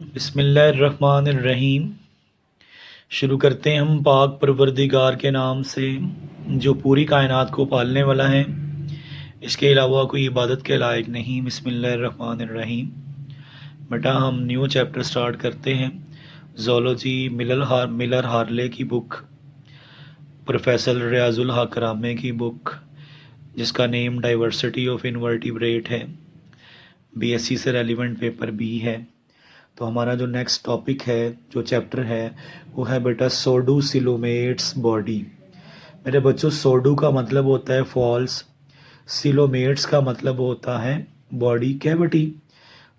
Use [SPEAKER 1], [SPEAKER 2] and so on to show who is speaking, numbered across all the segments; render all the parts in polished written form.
[SPEAKER 1] बिस्मिल्लाहिर्रहमानिर्रहीम। शुरू करते हैं हम पाक परवरदिगार के नाम से जो पूरी कायनात को पालने वाला है, इसके अलावा कोई इबादत के लायक नहीं। बिस्मिल्लाहिर्रहमानिर्रहीम। बेटा हम न्यू चैप्टर स्टार्ट करते हैं। ज़ूलॉजी मिलर हार्ले की बुक, प्रोफेसर रियाजुल हक रामे की बुक जिसका नेम डाइवर्सिटी ऑफ इनवर्टिब्रेट है। बीएससी से रेलिवेंट पेपर भी है। तो हमारा जो नेक्स्ट टॉपिक है, जो चैप्टर है, वो है बेटा सोडू सिलोमेट्स बॉडी। मेरे बच्चों, सोडू का मतलब होता है फॉल्स, सिलोमेट्स का मतलब होता है बॉडी कैविटी।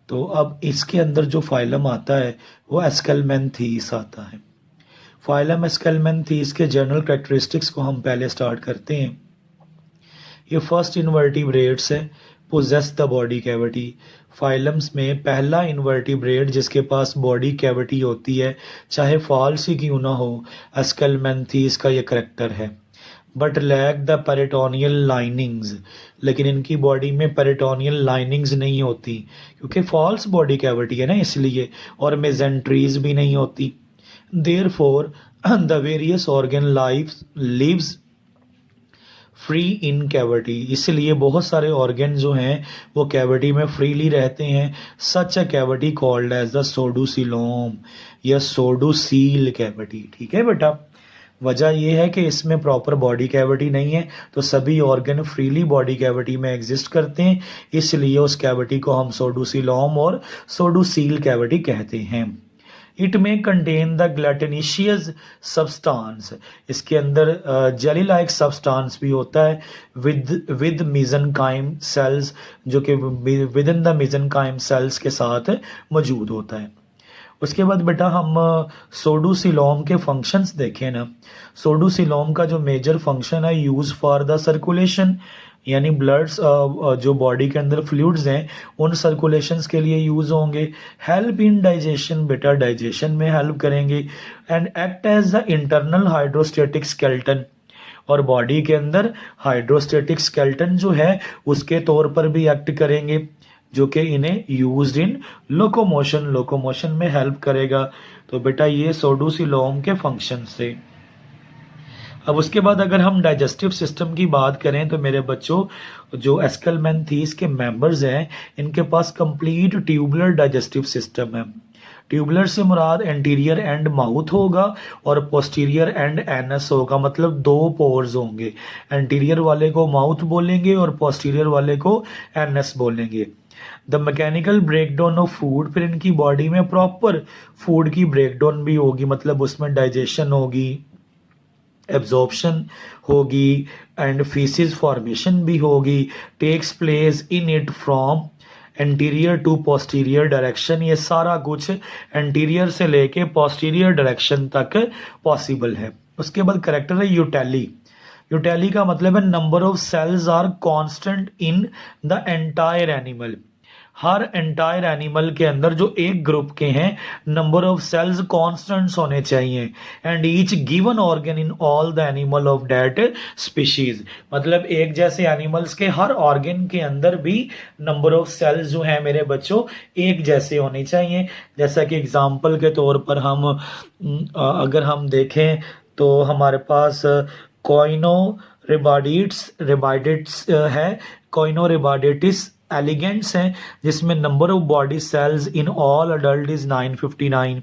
[SPEAKER 1] तो अब इसके अंदर जो फाइलम आता है वो एस्केलमेंथीस आता है। फाइलम एस्केलमेंथीस के जनरल कैरेक्टरिस्टिक्स को हम पहले स्टार्ट करते हैं। ये फर्स्ट इनवर्टिब्रेट्स है, possess the body cavity. Phylums में पहला इनवर्टिब्रेट जिसके पास बॉडी कैविटी होती है, चाहे फॉल्स ही क्यों ना हो, एस्केलमेंथीस का ये करेक्टर है। But lack the peritoneal linings, लेकिन इनकी बॉडी में पेरिटोनियल लाइनिंग्स नहीं होती क्योंकि फॉल्स बॉडी कैविटी है ना, इसलिए। और मेजेंट्रीज भी नहीं होती। Therefore the various organ lives free in cavity, इसलिए बहुत सारे ऑर्गन जो हैं वो कैविटी में फ्रीली रहते हैं। Such a cavity called as the pseudocoelom या सोडूसील कैविटी। ठीक है बेटा, वजह यह है कि इसमें प्रॉपर बॉडी कैविटी नहीं है, तो सभी ऑर्गन फ्रीली बॉडी कैविटी में एग्जिस्ट करते हैं, इसलिए उस कैविटी को हम सोडूसिलोम और सोडूसील कैविटी कहते हैं। इट में कंटेन द ग्लैटिनिशियस सब्सटेंस, इसके अंदर जेली लाइक सब्सटेंस भी होता है विद मेसेनकाइम सेल्स, जो कि within the mesenchyme cells के साथ मौजूद होता है। उसके बाद बेटा हम सोडूसिलोम के फंक्शंस देखें ना। सोडूसिलोम का जो मेजर फंक्शन है, यूज फॉर द सर्कुलेशन, यानी ब्लड्स जो बॉडी के अंदर फ्लूइड्स हैं उन सर्कुलेशंस के लिए यूज होंगे। हेल्प इन डाइजेशन, बेटा डाइजेशन में हेल्प करेंगे। And act as the internal hydrostatic skeleton, और बॉडी के अंदर हाइड्रोस्टेटिक स्केलेटन जो है उसके तौर पर भी एक्ट करेंगे, जो कि इन्हें यूज्ड इन लोकोमोशन में हेल्प करेगा। तो बेटा ये सोडूसिलोम के फंक्शन से। अब उसके बाद अगर हम डाइजेस्टिव सिस्टम की बात करें तो मेरे बच्चों, जो एस्केलमेंथीस के मेंबर्स हैं इनके पास कंप्लीट ट्यूबुलर डाइजेस्टिव सिस्टम है। ट्यूबुलर से मुराद एंटीरियर एंड माउथ होगा और पोस्टीरियर एंड एनस होगा, मतलब दो पोर्स होंगे। एंटीरियर वाले को माउथ बोलेंगे और पोस्टीरियर वाले को एनस बोलेंगे। The mechanical breakdown of food, फिर इनकी बॉडी में प्रॉपर फूड की ब्रेकडाउन भी होगी, मतलब उसमें डाइजेशन होगी, एब्जॉर्प्शन होगी एंड फीसिस फॉर्मेशन भी होगी। Takes place in it from anterior to posterior direction, ये सारा कुछ एंटीरियर से लेके पोस्टीरियर डायरेक्शन तक पॉसिबल है। उसके बाद करेक्टर है यूटेली। यूटेली का मतलब है number of cells are constant in the entire animal. हर एंटायर एनिमल के अंदर जो एक ग्रुप के हैं नंबर ऑफ सेल्स कांस्टेंट्स होने चाहिए। And each given organ in all the animal of that species, मतलब एक जैसे एनिमल्स के हर ऑर्गन के अंदर भी नंबर ऑफ सेल्स जो है मेरे बच्चों एक जैसे होने चाहिए। जैसा कि एग्जांपल के तौर पर हम अगर हम देखें तो हमारे पास कोइनो रेबाडिट्स है, कोइनो रेबाडिटिस एलिगेंट्स हैं, जिसमें number of body cells in all adult is 959।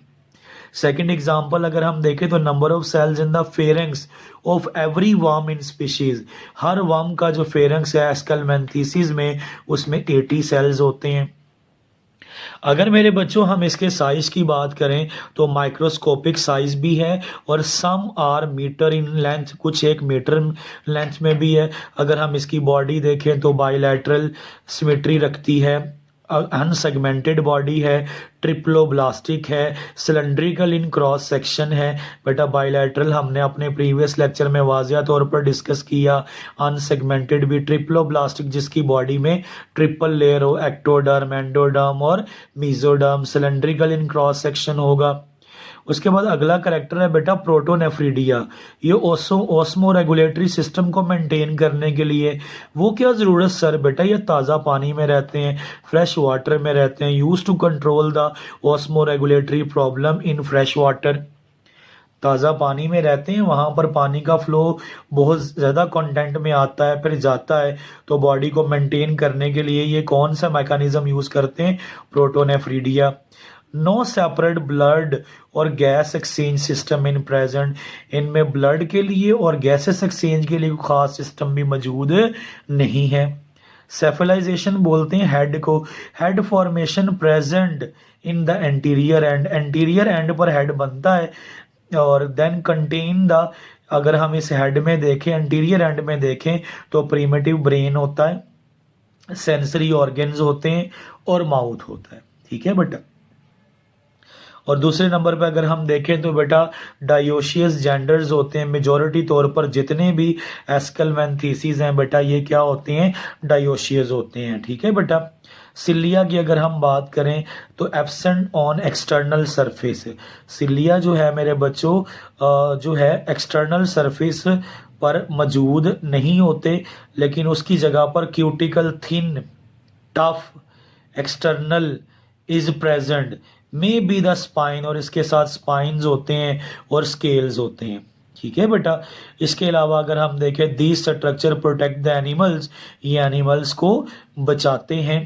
[SPEAKER 1] Second example अगर हम देखें तो number of cells in the pharynx of every worm in species, हर वर्म का जो फेरेंक्स है एस्केलमेंथीसिस में उसमें 80 सेल्स होते हैं। अगर मेरे बच्चों हम इसके साइज की बात करें तो माइक्रोस्कोपिक साइज भी है और some are metre in length, कुछ 1 मीटर लेंथ में भी है। अगर हम इसकी बॉडी देखें तो बाइलैटरल सिमेट्री रखती है, अनसेगमेंटेड बॉडी है, ट्रिप्लोब्लास्टिक है, सिलेंड्रिकल इन क्रॉस सेक्शन है। बेटा बाइलैटरल हमने अपने प्रीवियस लेक्चर में वाजिया तौर पर डिस्कस किया। अनसेगमेंटेड भी, ट्रिप्लोब्लास्टिक जिसकी बॉडी में ट्रिपल लेयर हो, एक्टोडर्म, एंडोडर्म और mesoderm. Cylindrical in cross section होगा। उसके बाद अगला करेक्टर है बेटा प्रोटोनेफ्रीडिया। ये ओस्मो रेगुलेटरी सिस्टम को मेंटेन करने के लिए वो क्या ज़रूरत सर बेटा, ये ताज़ा पानी में रहते हैं, फ्रेश वाटर में रहते हैं। Use to control the osmoregulatory problem in fresh water. ताज़ा पानी में रहते हैं, वहाँ पर पानी का फ्लो बहुत ज़्यादा कंटेंट में आता है फिर जाता है, तो बॉडी को मेंटेन करने के लिए ये कौन सा मैकेनिज्म यूज़ करते हैं, प्रोटोनेफ्रीडिया। नो सेपरेट ब्लड और gas exchange system in present. इनमें ब्लड के लिए और गैसेस एक्सचेंज के लिए कोई खास सिस्टम भी मौजूद नहीं है। सेफलाइजेशन बोलते हैं हेड को। Head formation present in the anterior and, anterior and पर हेड बनता है और देन कंटेन द, अगर हम इस हेड में देखें, एंटीरियर एंड में देखें तो प्रीमिटिव ब्रेन होता है, सेंसरी ऑर्गन्स होते हैं और माउथ होता है। ठीक है बेटा। और दूसरे नंबर पे अगर हम देखें तो बेटा डायोशियस जेंडर्स होते हैं। मेजॉरिटी तौर पर जितने भी एस्केलमेंथीसीज हैं बेटा ये क्या होते हैं, डायोशियस होते हैं। ठीक है बेटा। सिलिया की अगर हम बात करें तो absent on external surface. Cilia जो है मेरे बच्चों जो है एक्सटर्नल सरफेस पर मौजूद नहीं होते, लेकिन उसकी जगह पर cuticle thin tough external is present, may be the spine, और इसके साथ स्पाइन्स होते हैं और स्केल्स होते हैं। ठीक है बेटा। इसके अलावा अगर हम देखें these structure protect the animals, ये एनिमल्स को बचाते हैं।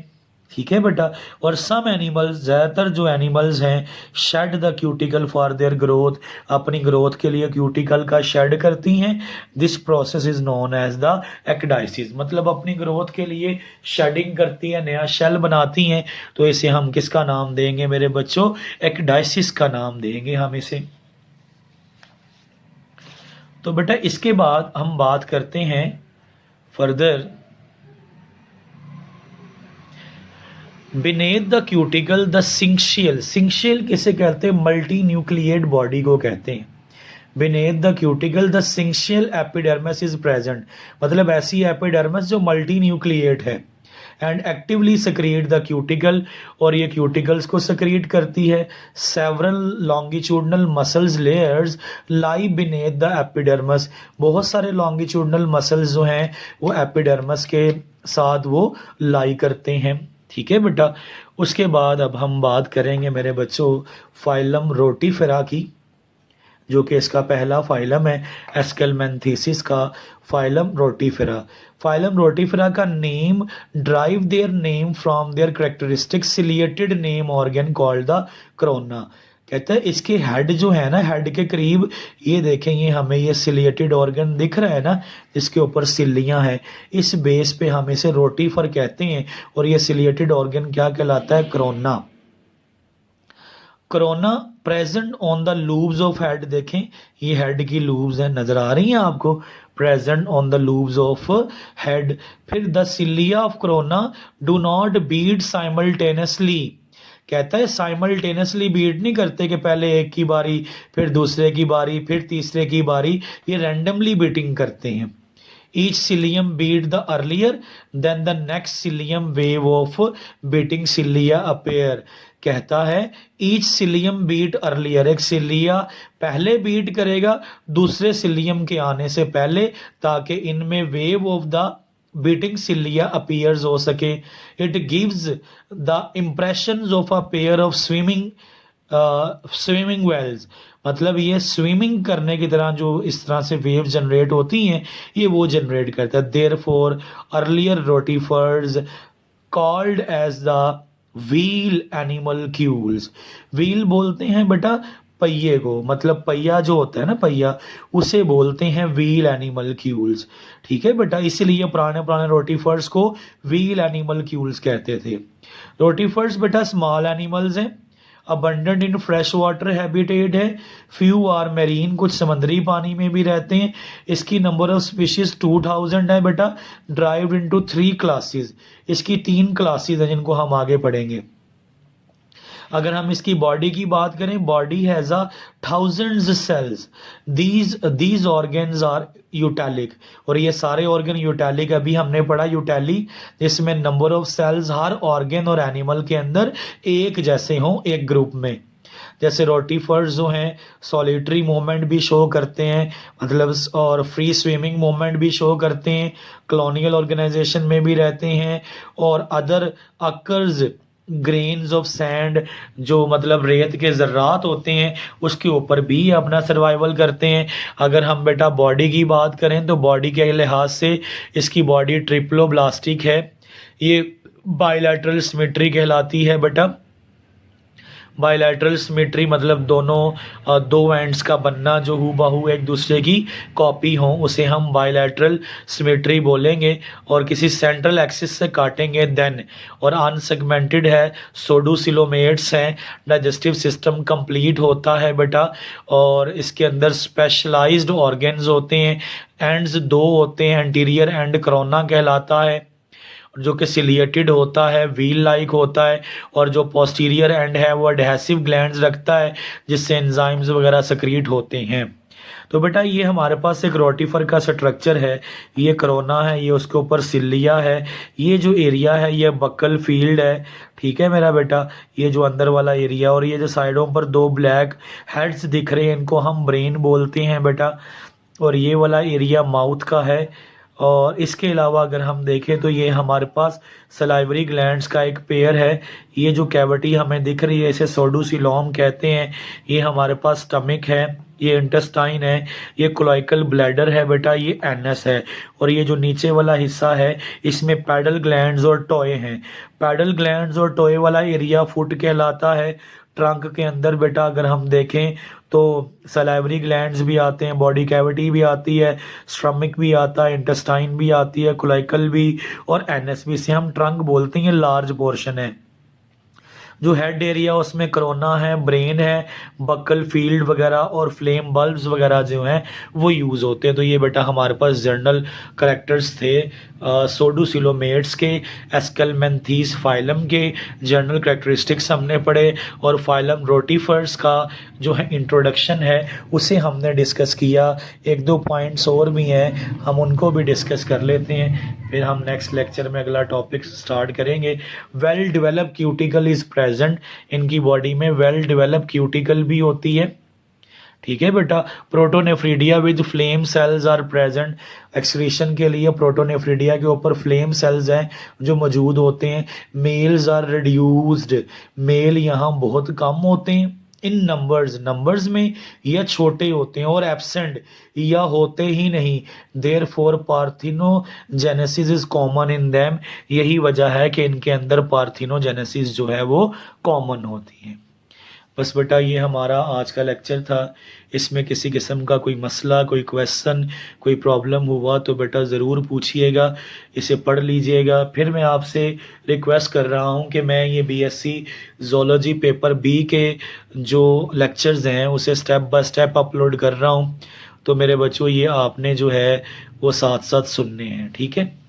[SPEAKER 1] ठीक है बेटा। और सम एनिमल्स, ज़्यादातर जो एनिमल्स हैं, shed the cuticle for their growth, अपनी ग्रोथ के लिए क्यूटिकल का शेड करती हैं। This process is known as the ecdysis, मतलब अपनी ग्रोथ के लिए शेडिंग करती है, नया शेल बनाती हैं, तो इसे हम किसका नाम देंगे मेरे बच्चों, एक्डाइसिस का नाम देंगे हम इसे। तो बेटा इसके बाद हम बात करते हैं further beneath the cuticle the syncytial. Syncytial किसे कहते हैं, मल्टी न्यूक्लिएट बॉडी को कहते हैं। Beneath the cuticle the syncytial epidermis is present, मतलब ऐसी एपिडर्मिस जो मल्टी न्यूक्लिएट है, and actively secrete the cuticle, और ये क्यूटिकल्स को सक्रिएट करती है। Several longitudinal muscles layers lie beneath the epidermis, बहुत सारे लॉन्गिट्यूडनल मसल्स जो हैं वो एपिडर्मिस के साथ वो लाई करते हैं। ठीक है बेटा। उसके बाद अब हम बात करेंगे मेरे बच्चों फाइलम रोटीफेरा की, जो कि इसका पहला फाइलम है एस्केलमेंथीसिस का, फाइलम रोटीफेरा। फाइलम रोटीफेरा का name drive their name from their characteristic ciliated name organ called the corona. कहता है इसके हेड जो है ना, हेड के करीब ये देखें, ये हमें ये सिलिएटेड ऑर्गन दिख रहा है ना, इसके ऊपर सिल्लियां हैं, इस बेस पे हम इसे रोटीफर कहते हैं, और ये सिलिएटेड ऑर्गन क्या कहलाता है, corona. Corona present on the lobes of head, देखें ये हेड की लूब्स हैं, नजर आ रही हैं आपको, present on the lobes of head. फिर the cilia of corona do not beat simultaneously, कहता है साइमल्टेनियसली बीट नहीं करते कि पहले एक की बारी फिर दूसरे की बारी फिर तीसरे की बारी, ये रैंडमली बीटिंग करते हैं। Each cilium beat the earlier than the next cilium wave of beating cilia appear. कहता है ईच सिलियम बीट अर्लियर, एक सिलिया पहले बीट करेगा दूसरे सिलियम के आने से पहले, ताकि इनमें wave of the beating cilia appears हो सके। It gives the impressions of a pair of swimming wheels, मतलब ये स्विमिंग करने की तरह जो इस तरह से वेव जनरेट होती हैं ये वो जनरेट करता है। Therefore earlier rotifers called as the wheel animalcules. Wheel बोलते हैं बेटा पहिए को, मतलब पहिया जो होता है ना पहिया, उसे बोलते हैं व्हील एनिमलक्यूल्स। ठीक है बेटा। इसीलिए पुराने पुराने रोटीफर्स को व्हील एनिमलक्यूल्स कहते थे। रोटीफर्स बेटा स्मॉल एनिमल्स हैं, अबंडेंट इन फ्रेश वाटर हैबिटेट है, फ्यू आर मैरीन, कुछ समंदरी पानी में भी रहते हैं। इसकी नंबर ऑफ स्पीशीज 2000 है बेटा, ड्राइव्ड इनटू 3 क्लासेस, इसकी 3 क्लासेस हैं जिनको हम आगे पढ़ेंगे। अगर हम इसकी बॉडी की बात करें, body has a thousands cells, these organs are eutelic, और ये सारे ऑर्गन यूटैलिक, अभी हमने पढ़ा यूटैली, जिसमें नंबर ऑफ सेल्स हर ऑर्गन और एनिमल के अंदर एक जैसे हों एक ग्रुप में। जैसे रोटीफर्स जो हैं सॉलिटरी मूवमेंट भी शो करते हैं, मतलब और फ्री स्विमिंग मूवमेंट भी शो करते हैं, कॉलोनियल ऑर्गेनाइजेशन में भी रहते हैं, और other occurs grains of sand, जो मतलब रेत के ज़र्रात होते हैं उसके ऊपर भी अपना सर्वाइवल करते हैं। अगर हम बेटा बॉडी की बात करें तो बॉडी के लिहाज से इसकी बॉडी ट्रिप्लोब्लास्टिक है, ये बायलैटरल सिमेट्री कहलाती है बेटा। बायलैटरल सिमेट्री मतलब दो एंड्स का बनना जो हूबहू एक दूसरे की कॉपी हो, उसे हम बायलैटरल सिमेट्री बोलेंगे। और किसी सेंट्रल एक्सिस से काटेंगे देन, और अनसेगमेंटेड है, सोडोसिलोमेट्स हैं, डाइजेस्टिव सिस्टम कंप्लीट होता है बेटा, और इसके अंदर स्पेशलाइज्ड ऑर्गन्स होते हैं, एंड्स दो होते हैं, एंटीरियर एंड करोना कहलाता है जो कि सिलिएटेड होता है, व्हील लाइक होता है, और जो पोस्टीरियर एंड है वो एडहेसिव ग्लैंड्स रखता है जिससे एंजाइम्स वगैरह सक्रीट होते हैं। तो बेटा ये हमारे पास एक रोटीफर का स्ट्रक्चर है, ये करोना है, ये उसके ऊपर सिलिया है, ये जो एरिया है ये बक्कल फील्ड है, ठीक है मेरा बेटा, ये जो अंदर वाला एरिया, और ये जो साइडों पर दो ब्लैक हेड्स दिख रहे हैं इनको हम ब्रेन बोलते हैं बेटा, और ये वाला एरिया माउथ का है। और इसके अलावा अगर हम देखें तो ये हमारे पास सलाइवरी ग्लैंड्स का एक पेयर है, ये जो कैविटी हमें दिख रही है इसे सोडोसिलोम कहते हैं, ये हमारे पास स्टमक है, ये इंटेस्टाइन है, ये कोलाइकल ब्लैडर है बेटा, ये एनएस है, और ये जो नीचे वाला हिस्सा है इसमें पैडल ग्लैंड्स और टॉय हैं। पैडल ग्लैंड्स और टॉय वाला एरिया फुट कहलाता है। ट्रंक के अंदर बेटा अगर हम देखें तो सलाइवरी ग्लैंड्स भी आते हैं, बॉडी कैविटी भी आती है, स्टमक भी आता है, इंटेस्टाइन भी आती है, कोलाइकल भी, और एनएस भी, से हम ट्रंक बोलते हैं, लार्ज पोर्शन है। जो हेड एरिया उसमें करोना है, ब्रेन है, बक्कल फील्ड वगैरह और फ्लेम बल्ब्स वगैरह जो हैं वो यूज़ होते हैं। तो ये बेटा हमारे पास जर्नल करेक्टर्स थे सोडोसिलोमेट्स के, एस्केलमेंथीस फाइलम के जर्नल करेक्टरिस्टिक्स हमने पढ़े, और फाइलम रोटीफर्स का जो है इंट्रोडक्शन है उसे हमने डिस्कस किया। एक दो पॉइंट्स और भी हैं, हम उनको भी डिस्कस कर लेते हैं, फिर हम नेक्स्ट लेक्चर में अगला टॉपिक स्टार्ट करेंगे। Well develop cuticle is present, इनकी बॉडी में वेल डेवलप क्यूटिकल भी होती है, ठीक है बेटा। Protonephridia with flame cells are present, excretion के लिए प्रोटोनेफ्रीडिया के ऊपर फ्लेम सेल्स हैं जो मौजूद होते हैं। मेल्स आर रिड्यूस्ड, मेल यहाँ बहुत कम होते हैं इन नंबर्स में या छोटे होते हैं, और एब्सेंट या होते ही नहीं। There for parthenogenesis is common in them, यही वजह है कि इनके अंदर पार्थिनोजेनेसिस जो है वो कॉमन होती है। बस बेटा ये हमारा आज का लेक्चर था, इसमें किसी किस्म का कोई मसला, कोई क्वेश्चन, कोई प्रॉब्लम हुआ तो बेटा ज़रूर पूछिएगा, इसे पढ़ लीजिएगा। फिर मैं आपसे रिक्वेस्ट कर रहा हूँ कि मैं ये बीएससी ज़ूलॉजी पेपर बी के जो लेक्चर्स हैं उसे स्टेप बाय स्टेप अपलोड कर रहा हूँ, तो मेरे बच्चों ये आपने जो है वो साथ साथ सुनने हैं, ठीक है।